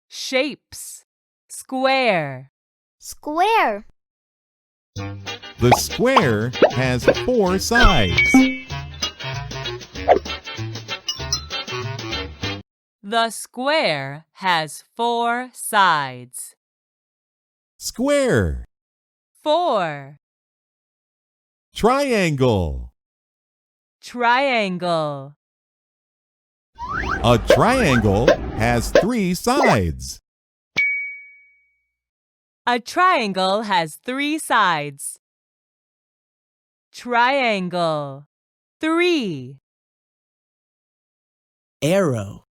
Shapes. Square. Square. The square has 4 sides. The square has 4 sides. Square. 4. Triangle. Triangle. A triangle has 3 sides. A triangle has 3 sides. Triangle. 3. Arrow.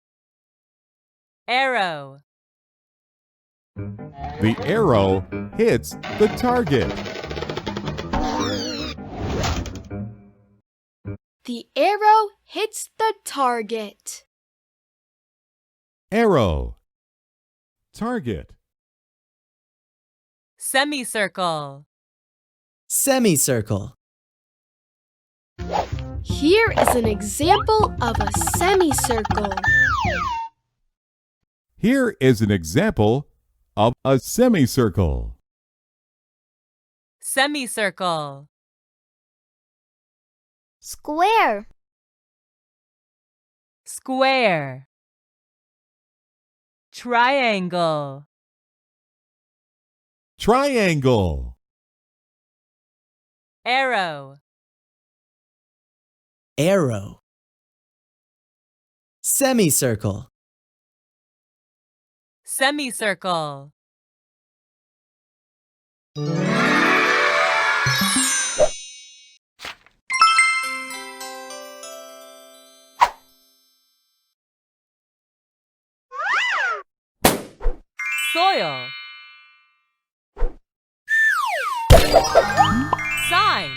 Arrow. The arrow hits the target. The arrow hits the target. Arrow. Target. Semicircle. Semicircle. Here is an example of a semicircle. Here is an example of a semicircle. Semicircle. Square. Square. Triangle. Triangle. Arrow. Arrow. Semicircle. Semicircle. Soil. Sign.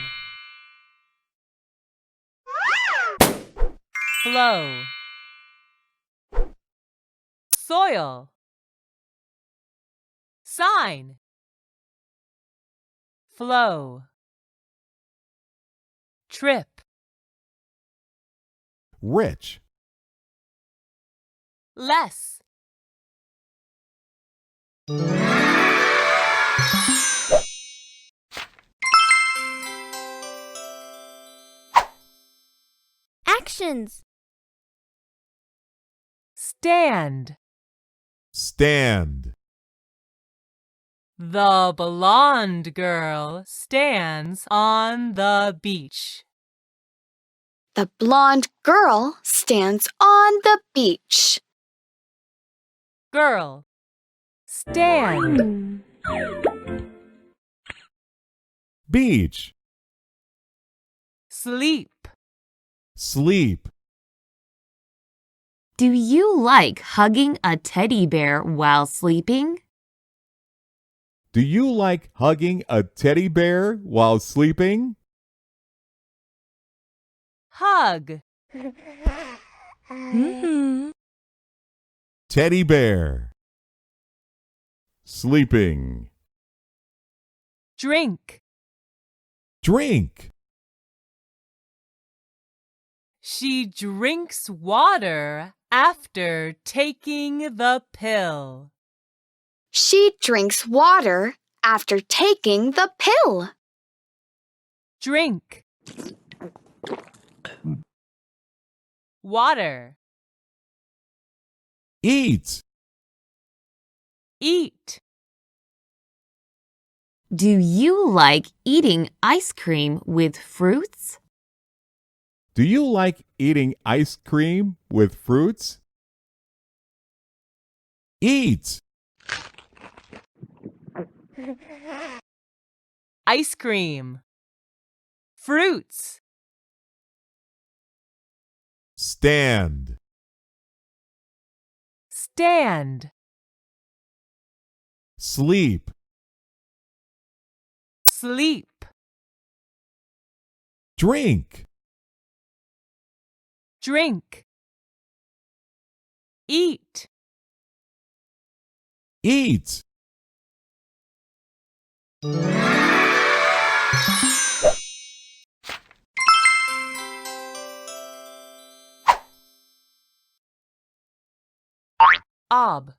Flow. Soil. Sign. Flow. Trip. Rich. Less. Actions. Stand. Stand. The blonde girl stands on the beach. The blonde girl stands on the beach. Girl. Stand. Beach. Sleep. Sleep. Do you like hugging a teddy bear while sleeping? Do you like hugging a teddy bear while sleeping? Hug. Teddy bear. Sleeping. Drink. Drink. She drinks water after taking the pill. She drinks water after taking the pill. Drink. Water. Eat. Eat. Do you like eating ice cream with fruits? Do you like eating ice cream with fruits? Eat. Ice cream. Fruits. Stand. Stand. Sleep. Sleep. Drink. Drink. Eat. Eat. Ob.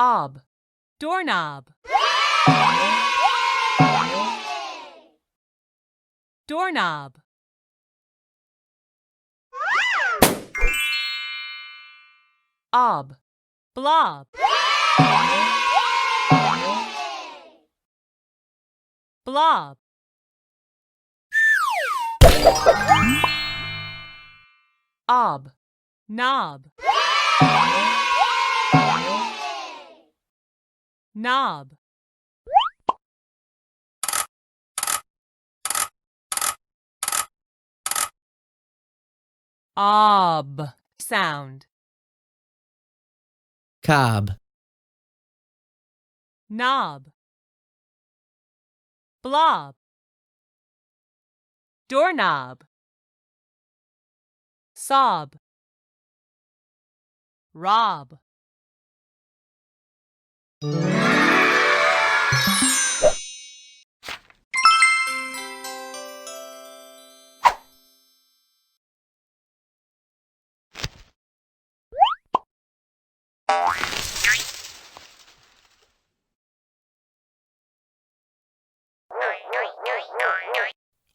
Ob. Doorknob. Doorknob. Ob. Blob. Blob. Ob. Knob. Knob. Ob sound. Cob. Knob. Blob. Doorknob. Sob. Rob.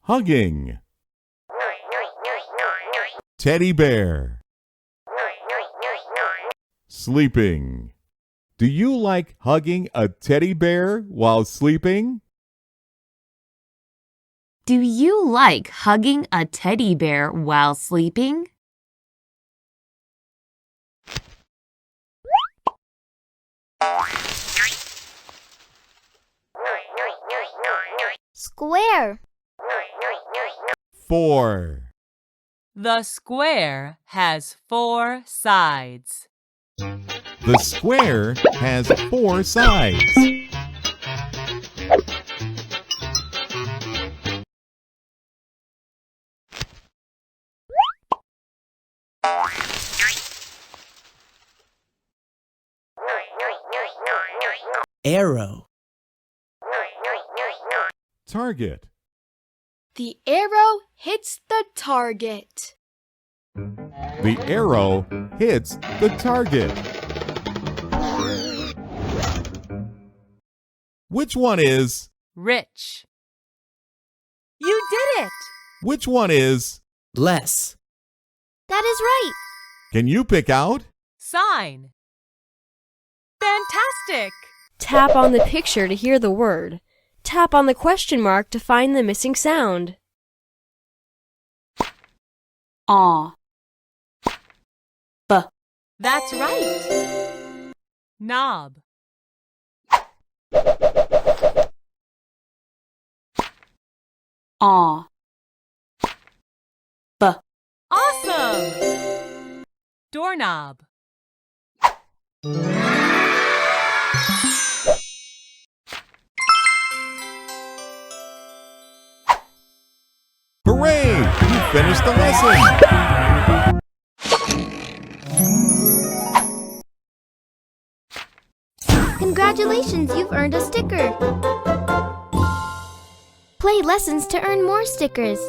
Hugging. Teddy bear. Sleeping. Do you like hugging a teddy bear while sleeping? Do you like hugging a teddy bear while sleeping? Square. 4. The square has 4 sides. The square has 4 sides. Arrow. Target. The arrow hits the target. The arrow hits the target. Which one is? Rich. You did it! Which one is? Less. That is right. Can you pick out? Sign. Fantastic! Tap on the picture to hear the word. Tap on the question mark to find the missing sound. Aw. That's right. Knob. Aw. Awesome! Doorknob. Hooray! You finished the lesson! Congratulations, you've earned a sticker. Play lessons to earn more stickers.